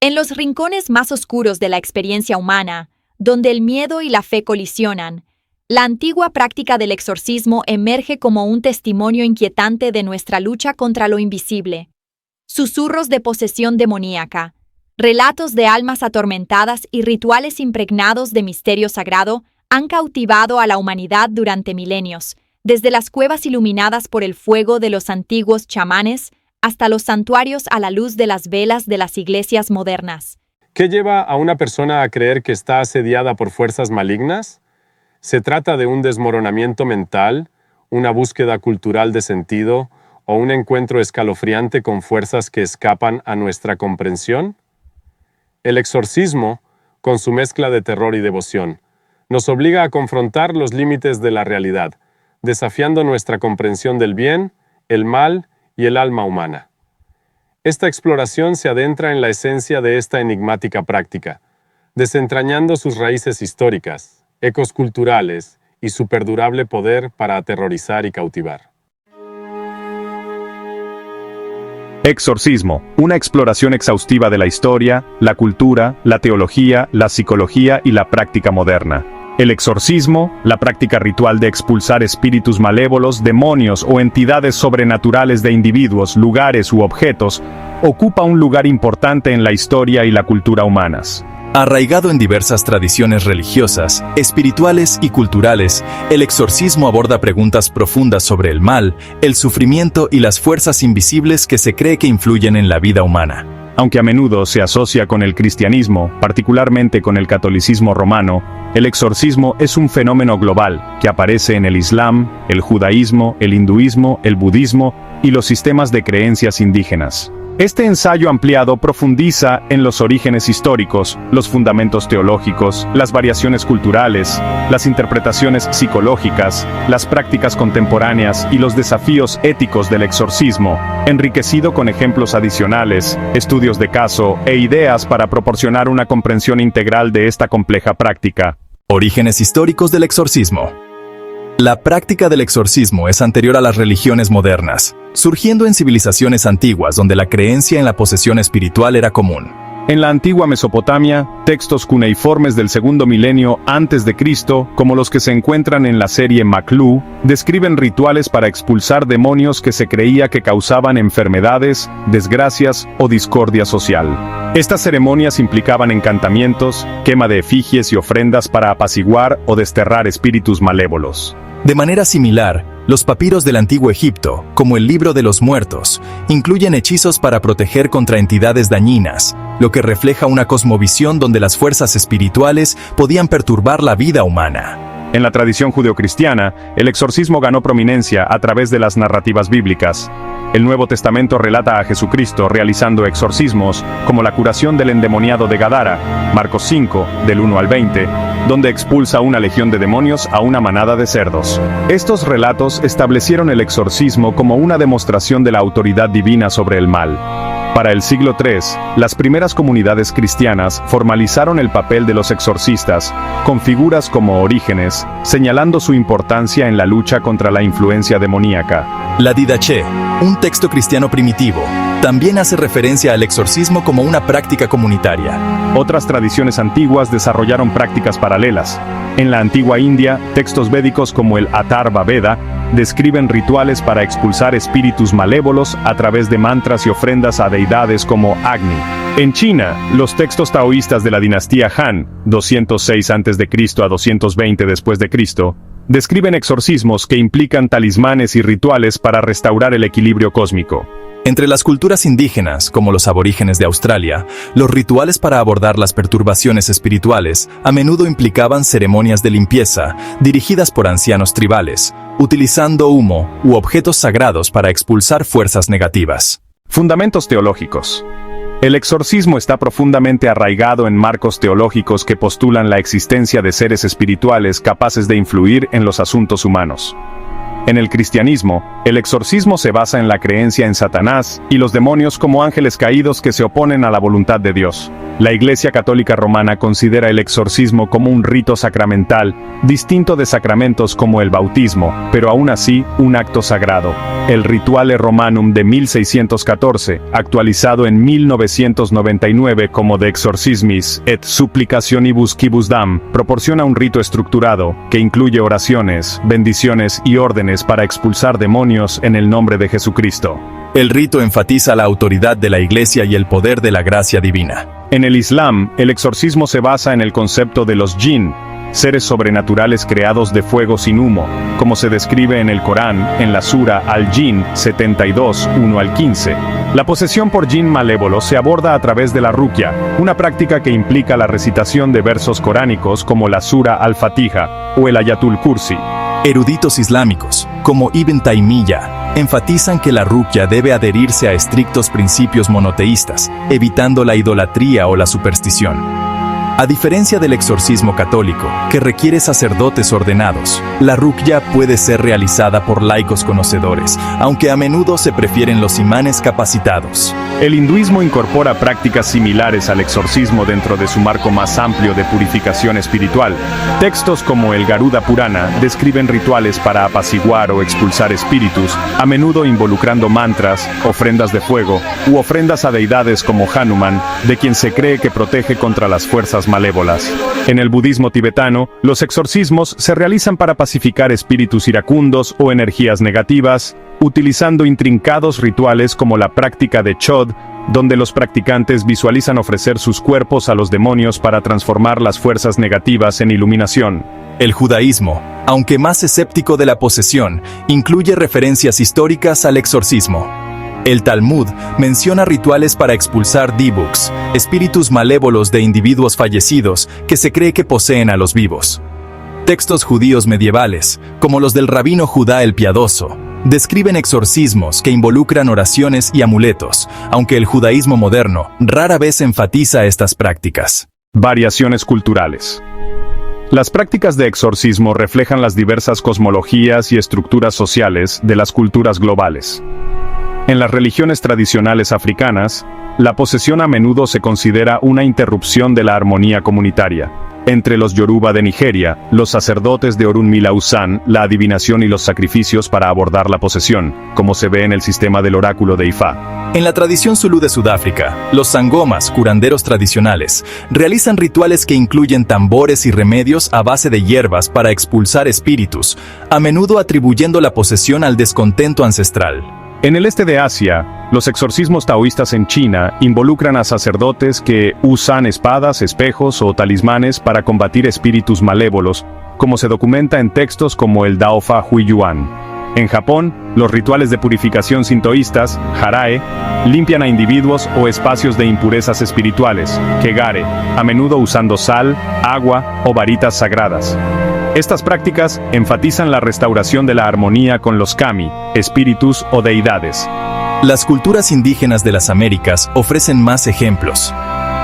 En los rincones más oscuros de la experiencia humana, donde el miedo y la fe colisionan, la antigua práctica del exorcismo emerge como un testimonio inquietante de nuestra lucha contra lo invisible. Susurros de posesión demoníaca, relatos de almas atormentadas y rituales impregnados de misterio sagrado han cautivado a la humanidad durante milenios, desde las cuevas iluminadas por el fuego de los antiguos chamanes hasta los santuarios a la luz de las velas de las iglesias modernas. ¿Qué lleva a una persona a creer que está asediada por fuerzas malignas? ¿Se trata de un desmoronamiento mental, una búsqueda cultural de sentido o un encuentro escalofriante con fuerzas que escapan a nuestra comprensión? El exorcismo, con su mezcla de terror y devoción, nos obliga a confrontar los límites de la realidad, desafiando nuestra comprensión del bien, el mal y el alma humana. Esta exploración se adentra en la esencia de esta enigmática práctica, desentrañando sus raíces históricas, ecos culturales y su perdurable poder para aterrorizar y cautivar. Exorcismo, una exploración exhaustiva de la historia, la cultura, la teología, la psicología y la práctica moderna. El exorcismo, la práctica ritual de expulsar espíritus malévolos, demonios o entidades sobrenaturales de individuos, lugares u objetos, ocupa un lugar importante en la historia y la cultura humanas. Arraigado en diversas tradiciones religiosas, espirituales y culturales, el exorcismo aborda preguntas profundas sobre el mal, el sufrimiento y las fuerzas invisibles que se cree que influyen en la vida humana. Aunque a menudo se asocia con el cristianismo, particularmente con el catolicismo romano, el exorcismo es un fenómeno global que aparece en el Islam, el judaísmo, el hinduismo, el budismo y los sistemas de creencias indígenas. Este ensayo ampliado profundiza en los orígenes históricos, los fundamentos teológicos, las variaciones culturales, las interpretaciones psicológicas, las prácticas contemporáneas y los desafíos éticos del exorcismo, enriquecido con ejemplos adicionales, estudios de caso e ideas para proporcionar una comprensión integral de esta compleja práctica. Orígenes históricos del exorcismo. La práctica del exorcismo es anterior a las religiones modernas, surgiendo en civilizaciones antiguas donde la creencia en la posesión espiritual era común. En la antigua Mesopotamia, textos cuneiformes del segundo milenio antes de Cristo, como los que se encuentran en la serie Maclú, describen rituales para expulsar demonios que se creía que causaban enfermedades, desgracias o discordia social. Estas ceremonias implicaban encantamientos, quema de efigies y ofrendas para apaciguar o desterrar espíritus malévolos. De manera similar, los papiros del Antiguo Egipto, como el Libro de los Muertos, incluyen hechizos para proteger contra entidades dañinas, lo que refleja una cosmovisión donde las fuerzas espirituales podían perturbar la vida humana. En la tradición judeocristiana, el exorcismo ganó prominencia a través de las narrativas bíblicas. El Nuevo Testamento relata a Jesucristo realizando exorcismos, como la curación del endemoniado de Gadara, Marcos 5, del 1 al 20, donde expulsa una legión de demonios a una manada de cerdos. Estos relatos establecieron el exorcismo como una demostración de la autoridad divina sobre el mal. Para el siglo III, las primeras comunidades cristianas formalizaron el papel de los exorcistas, con figuras como Orígenes, señalando su importancia en la lucha contra la influencia demoníaca. La Didache, un texto cristiano primitivo, también hace referencia al exorcismo como una práctica comunitaria. Otras tradiciones antiguas desarrollaron prácticas paralelas. En la antigua India, textos védicos como el Atharva Veda describen rituales para expulsar espíritus malévolos a través de mantras y ofrendas a deidades como Agni. En China, los textos taoístas de la dinastía Han, 206 a.C. a 220 después de Cristo, describen exorcismos que implican talismanes y rituales para restaurar el equilibrio cósmico. Entre las culturas indígenas, como los aborígenes de Australia, los rituales para abordar las perturbaciones espirituales a menudo implicaban ceremonias de limpieza, dirigidas por ancianos tribales, utilizando humo u objetos sagrados para expulsar fuerzas negativas. Fundamentos teológicos. El exorcismo está profundamente arraigado en marcos teológicos que postulan la existencia de seres espirituales capaces de influir en los asuntos humanos. En el cristianismo, el exorcismo se basa en la creencia en Satanás y los demonios como ángeles caídos que se oponen a la voluntad de Dios. La Iglesia Católica Romana considera el exorcismo como un rito sacramental, distinto de sacramentos como el bautismo, pero aún así un acto sagrado. El Rituale Romanum de 1614, actualizado en 1999 como De Exorcismis et Supplicationibus Quibus Dam, proporciona un rito estructurado, que incluye oraciones, bendiciones y órdenes para expulsar demonios en el nombre de Jesucristo. El rito enfatiza la autoridad de la Iglesia y el poder de la gracia divina. En el Islam, el exorcismo se basa en el concepto de los jinn, seres sobrenaturales creados de fuego sin humo, como se describe en el Corán, en la Sura Al-Jinn 72, 1 al 15. La posesión por jinn malévolos se aborda a través de la ruqya, una práctica que implica la recitación de versos coránicos como la Sura Al-Fatiha o el Ayatul Kursi. Eruditos islámicos, como Ibn Taymiyyah, enfatizan que la ruqya debe adherirse a estrictos principios monoteístas, evitando la idolatría o la superstición. A diferencia del exorcismo católico, que requiere sacerdotes ordenados, la ruqya puede ser realizada por laicos conocedores, aunque a menudo se prefieren los imanes capacitados. El hinduismo incorpora prácticas similares al exorcismo dentro de su marco más amplio de purificación espiritual. Textos como el Garuda Purana describen rituales para apaciguar o expulsar espíritus, a menudo involucrando mantras, ofrendas de fuego, u ofrendas a deidades como Hanuman, de quien se cree que protege contra las fuerzas malévolas. En el budismo tibetano, los exorcismos se realizan para pacificar espíritus iracundos o energías negativas, utilizando intrincados rituales como la práctica de Chod, donde los practicantes visualizan ofrecer sus cuerpos a los demonios para transformar las fuerzas negativas en iluminación. El judaísmo, aunque más escéptico de la posesión, incluye referencias históricas al exorcismo. El Talmud menciona rituales para expulsar dibuks, espíritus malévolos de individuos fallecidos que se cree que poseen a los vivos. Textos judíos medievales, como los del rabino Judá el Piadoso, describen exorcismos que involucran oraciones y amuletos, aunque el judaísmo moderno rara vez enfatiza estas prácticas. Variaciones culturales. Las prácticas de exorcismo reflejan las diversas cosmologías y estructuras sociales de las culturas globales. En las religiones tradicionales africanas, la posesión a menudo se considera una interrupción de la armonía comunitaria. Entre los Yoruba de Nigeria, los sacerdotes de Orunmila usan la adivinación y los sacrificios para abordar la posesión, como se ve en el sistema del oráculo de Ifá. En la tradición zulú de Sudáfrica, los sangomas, curanderos tradicionales, realizan rituales que incluyen tambores y remedios a base de hierbas para expulsar espíritus, a menudo atribuyendo la posesión al descontento ancestral. En el este de Asia, los exorcismos taoístas en China involucran a sacerdotes que usan espadas, espejos o talismanes para combatir espíritus malévolos, como se documenta en textos como el Daofa Huiyuan. En Japón, los rituales de purificación sintoístas, harae, limpian a individuos o espacios de impurezas espirituales, kegare, a menudo usando sal, agua o varitas sagradas. Estas prácticas enfatizan la restauración de la armonía con los kami, espíritus o deidades. Las culturas indígenas de las Américas ofrecen más ejemplos.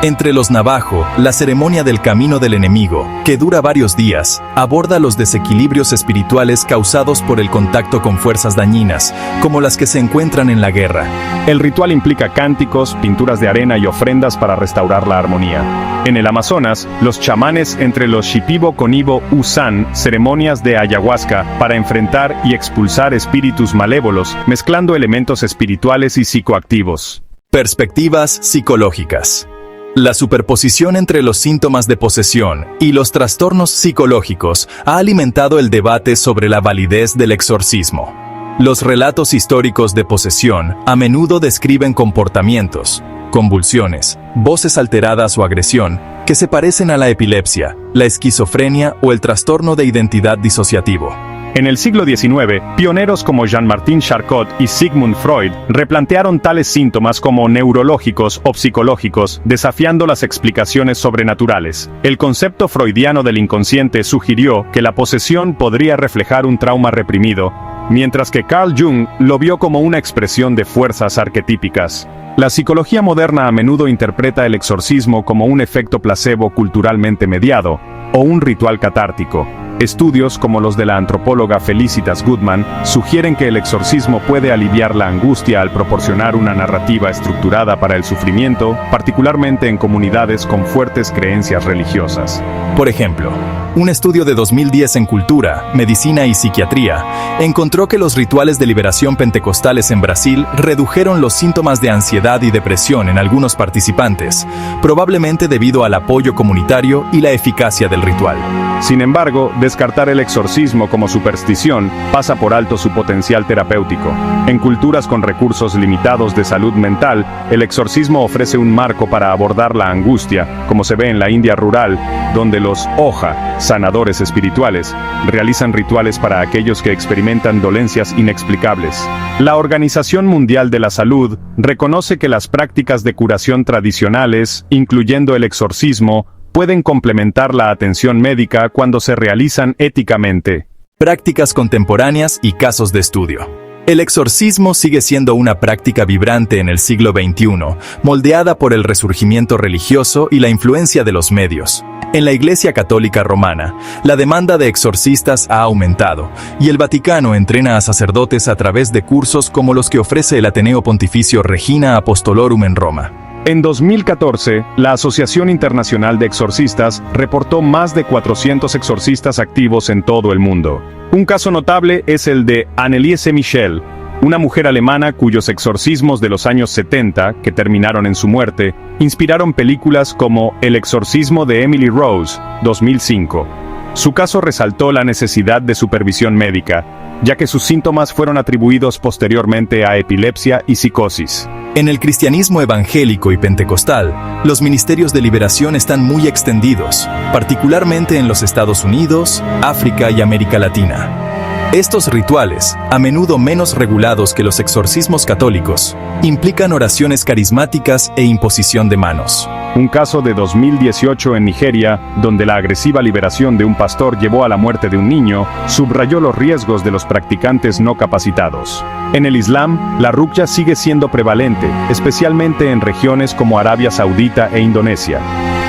Entre los Navajo, la ceremonia del Camino del Enemigo, que dura varios días, aborda los desequilibrios espirituales causados por el contacto con fuerzas dañinas, como las que se encuentran en la guerra. El ritual implica cánticos, pinturas de arena y ofrendas para restaurar la armonía. En el Amazonas, los chamanes entre los Shipibo Konibo usan ceremonias de ayahuasca para enfrentar y expulsar espíritus malévolos, mezclando elementos espirituales y psicoactivos. Perspectivas psicológicas. La superposición entre los síntomas de posesión y los trastornos psicológicos ha alimentado el debate sobre la validez del exorcismo. Los relatos históricos de posesión a menudo describen comportamientos, convulsiones, voces alteradas o agresión que se parecen a la epilepsia, la esquizofrenia o el trastorno de identidad disociativo. En el siglo XIX, pioneros como Jean-Martin Charcot y Sigmund Freud replantearon tales síntomas como neurológicos o psicológicos, desafiando las explicaciones sobrenaturales. El concepto freudiano del inconsciente sugirió que la posesión podría reflejar un trauma reprimido, mientras que Carl Jung lo vio como una expresión de fuerzas arquetípicas. La psicología moderna a menudo interpreta el exorcismo como un efecto placebo culturalmente mediado, o un ritual catártico. Estudios como los de la antropóloga Felicitas Goodman sugieren que el exorcismo puede aliviar la angustia al proporcionar una narrativa estructurada para el sufrimiento, particularmente en comunidades con fuertes creencias religiosas. Por ejemplo, un estudio de 2010 en Cultura, Medicina y Psiquiatría encontró que los rituales de liberación pentecostales en Brasil redujeron los síntomas de ansiedad y depresión en algunos participantes, probablemente debido al apoyo comunitario y la eficacia del ritual. Sin embargo, descartar el exorcismo como superstición pasa por alto su potencial terapéutico. En culturas con recursos limitados de salud mental, el exorcismo ofrece un marco para abordar la angustia, como se ve en la India rural, donde los Oja, sanadores espirituales, realizan rituales para aquellos que experimentan dolencias inexplicables. La Organización Mundial de la Salud reconoce que las prácticas de curación tradicionales, incluyendo el exorcismo, pueden complementar la atención médica cuando se realizan éticamente. Prácticas contemporáneas y casos de estudio. El exorcismo sigue siendo una práctica vibrante en el siglo XXI, moldeada por el resurgimiento religioso y la influencia de los medios. En la Iglesia Católica Romana, la demanda de exorcistas ha aumentado, y el Vaticano entrena a sacerdotes a través de cursos como los que ofrece el Ateneo Pontificio Regina Apostolorum en Roma. En 2014, la Asociación Internacional de Exorcistas reportó más de 400 exorcistas activos en todo el mundo. Un caso notable es el de Anneliese Michel, una mujer alemana cuyos exorcismos de los años 70, que terminaron en su muerte, inspiraron películas como El exorcismo de Emily Rose, 2005. Su caso resaltó la necesidad de supervisión médica, ya que sus síntomas fueron atribuidos posteriormente a epilepsia y psicosis. En el cristianismo evangélico y pentecostal, los ministerios de liberación están muy extendidos, particularmente en los Estados Unidos, África y América Latina. Estos rituales, a menudo menos regulados que los exorcismos católicos, implican oraciones carismáticas e imposición de manos. Un caso de 2018 en Nigeria, donde la agresiva liberación de un pastor llevó a la muerte de un niño, subrayó los riesgos de los practicantes no capacitados. En el Islam, la ruqya sigue siendo prevalente, especialmente en regiones como Arabia Saudita e Indonesia.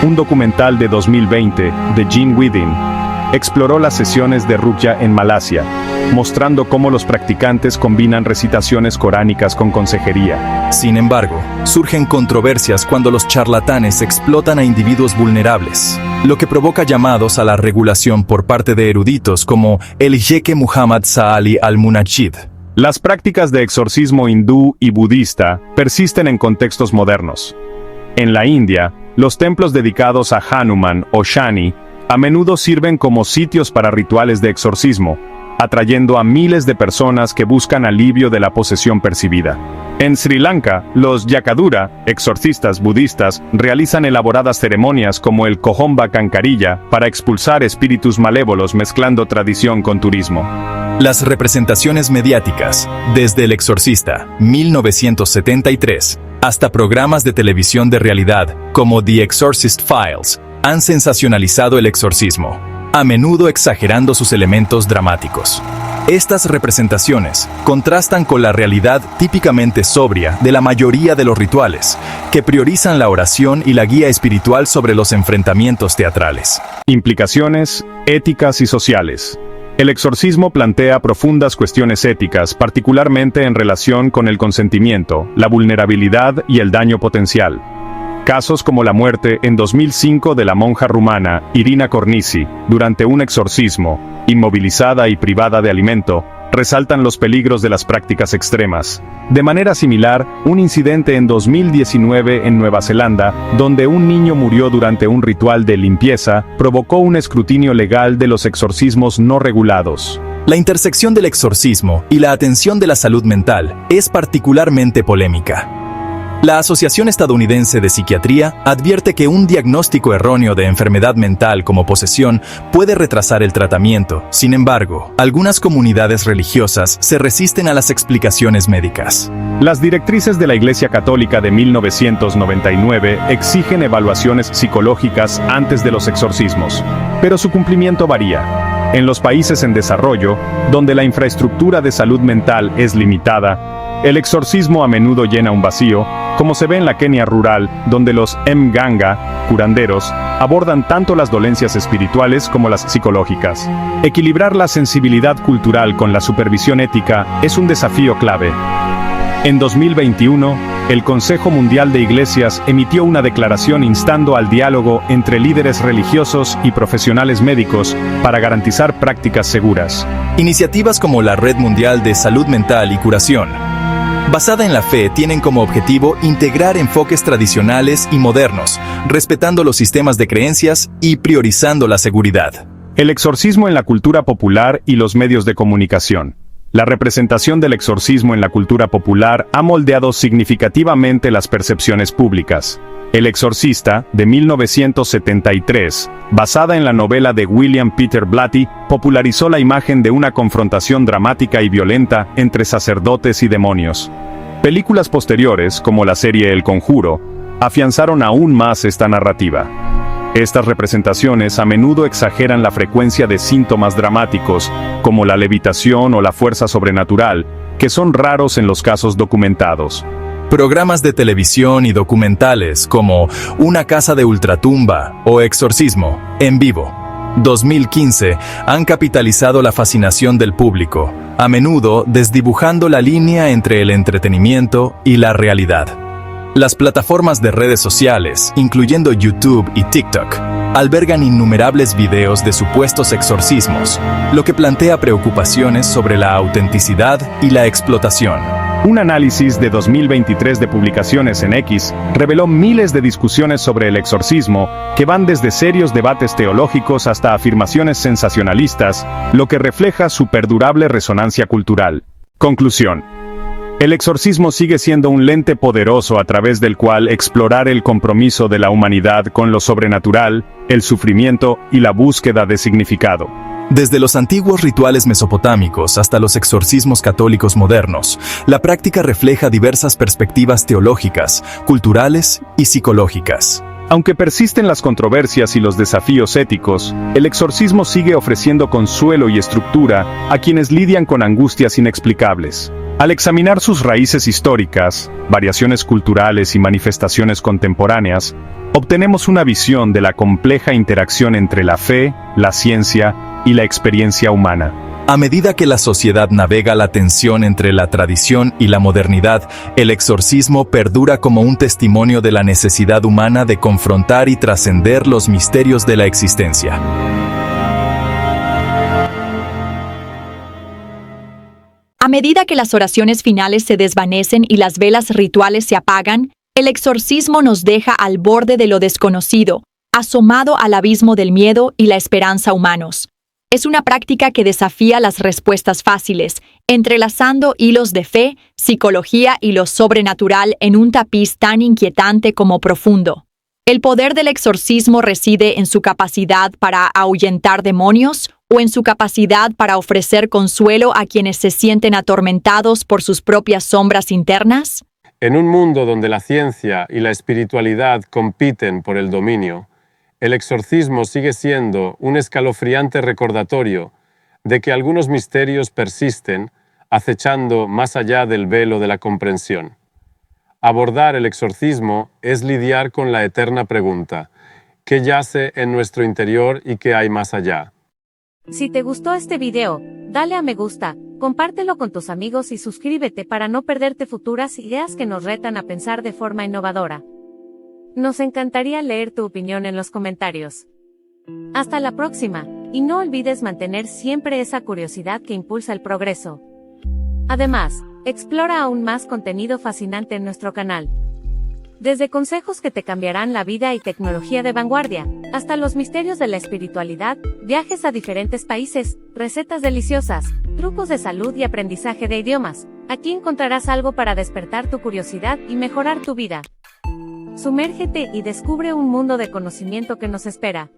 Un documental de 2020, The Jinn Within, exploró las sesiones de ruqya en Malasia, mostrando cómo los practicantes combinan recitaciones coránicas con consejería. Sin embargo, surgen controversias cuando los charlatanes explotan a individuos vulnerables, lo que provoca llamados a la regulación por parte de eruditos como el Sheikh Muhammad Sa'ali al-Munajjid. Las prácticas de exorcismo hindú y budista persisten en contextos modernos. En la India, los templos dedicados a Hanuman o Shani a menudo sirven como sitios para rituales de exorcismo, atrayendo a miles de personas que buscan alivio de la posesión percibida. En Sri Lanka, los Yakadura, exorcistas budistas, realizan elaboradas ceremonias como el Kohomba Kankarilla para expulsar espíritus malévolos mezclando tradición con turismo. Las representaciones mediáticas, desde El Exorcista, 1973, hasta programas de televisión de realidad como The Exorcist Files, han sensacionalizado el exorcismo, a menudo exagerando sus elementos dramáticos. Estas representaciones contrastan con la realidad típicamente sobria de la mayoría de los rituales, que priorizan la oración y la guía espiritual sobre los enfrentamientos teatrales. Implicaciones éticas y sociales. El exorcismo plantea profundas cuestiones éticas, particularmente en relación con el consentimiento, la vulnerabilidad y el daño potencial. Casos como la muerte en 2005 de la monja rumana Irina Cornisi durante un exorcismo, inmovilizada y privada de alimento, resaltan los peligros de las prácticas extremas. De manera similar, un incidente en 2019 en Nueva Zelanda, donde un niño murió durante un ritual de limpieza, provocó un escrutinio legal de los exorcismos no regulados. La intersección del exorcismo y la atención de la salud mental es particularmente polémica. La Asociación Estadounidense de Psiquiatría advierte que un diagnóstico erróneo de enfermedad mental como posesión puede retrasar el tratamiento. Sin embargo, algunas comunidades religiosas se resisten a las explicaciones médicas. Las directrices de la Iglesia Católica de 1999 exigen evaluaciones psicológicas antes de los exorcismos, pero su cumplimiento varía. En los países en desarrollo, donde la infraestructura de salud mental es limitada, El exorcismo a menudo llena un vacío, como se ve en la Kenia rural, donde los mganga, curanderos, abordan tanto las dolencias espirituales como las psicológicas. Equilibrar la sensibilidad cultural con la supervisión ética es un desafío clave. En 2021, el Consejo Mundial de Iglesias emitió una declaración instando al diálogo entre líderes religiosos y profesionales médicos para garantizar prácticas seguras. Iniciativas como la Red Mundial de Salud Mental y Curación, basada en la fe, tienen como objetivo integrar enfoques tradicionales y modernos, respetando los sistemas de creencias y priorizando la seguridad. El exorcismo en la cultura popular y los medios de comunicación. La representación del exorcismo en la cultura popular ha moldeado significativamente las percepciones públicas. El Exorcista, de 1973, basada en la novela de William Peter Blatty, popularizó la imagen de una confrontación dramática y violenta entre sacerdotes y demonios. Películas posteriores, como la serie El Conjuro, afianzaron aún más esta narrativa. Estas representaciones a menudo exageran la frecuencia de síntomas dramáticos, como la levitación o la fuerza sobrenatural, que son raros en los casos documentados. Programas de televisión y documentales como Una casa de ultratumba o Exorcismo, en vivo, 2015, han capitalizado la fascinación del público, a menudo desdibujando la línea entre el entretenimiento y la realidad. Las plataformas de redes sociales, incluyendo YouTube y TikTok, albergan innumerables videos de supuestos exorcismos, lo que plantea preocupaciones sobre la autenticidad y la explotación. Un análisis de 2023 de publicaciones en X reveló miles de discusiones sobre el exorcismo que van desde serios debates teológicos hasta afirmaciones sensacionalistas, lo que refleja su perdurable resonancia cultural. Conclusión. El exorcismo sigue siendo un lente poderoso a través del cual explorar el compromiso de la humanidad con lo sobrenatural, el sufrimiento y la búsqueda de significado. Desde los antiguos rituales mesopotámicos hasta los exorcismos católicos modernos, la práctica refleja diversas perspectivas teológicas, culturales y psicológicas. Aunque persisten las controversias y los desafíos éticos, el exorcismo sigue ofreciendo consuelo y estructura a quienes lidian con angustias inexplicables. Al examinar sus raíces históricas, variaciones culturales y manifestaciones contemporáneas, obtenemos una visión de la compleja interacción entre la fe, la ciencia y la experiencia humana. A medida que la sociedad navega la tensión entre la tradición y la modernidad, el exorcismo perdura como un testimonio de la necesidad humana de confrontar y trascender los misterios de la existencia. A medida que las oraciones finales se desvanecen y las velas rituales se apagan, el exorcismo nos deja al borde de lo desconocido, asomado al abismo del miedo y la esperanza humanos. Es una práctica que desafía las respuestas fáciles, entrelazando hilos de fe, psicología y lo sobrenatural en un tapiz tan inquietante como profundo. ¿El poder del exorcismo reside en su capacidad para ahuyentar demonios o en su capacidad para ofrecer consuelo a quienes se sienten atormentados por sus propias sombras internas? En un mundo donde la ciencia y la espiritualidad compiten por el dominio, el exorcismo sigue siendo un escalofriante recordatorio de que algunos misterios persisten, acechando más allá del velo de la comprensión. Abordar el exorcismo es lidiar con la eterna pregunta: ¿qué yace en nuestro interior y qué hay más allá? Si te gustó este video, dale a me gusta, compártelo con tus amigos y suscríbete para no perderte futuras ideas que nos retan a pensar de forma innovadora. Nos encantaría leer tu opinión en los comentarios. Hasta la próxima, y no olvides mantener siempre esa curiosidad que impulsa el progreso. Además, explora aún más contenido fascinante en nuestro canal. Desde consejos que te cambiarán la vida y tecnología de vanguardia, hasta los misterios de la espiritualidad, viajes a diferentes países, recetas deliciosas, trucos de salud y aprendizaje de idiomas, aquí encontrarás algo para despertar tu curiosidad y mejorar tu vida. Sumérgete y descubre un mundo de conocimiento que nos espera.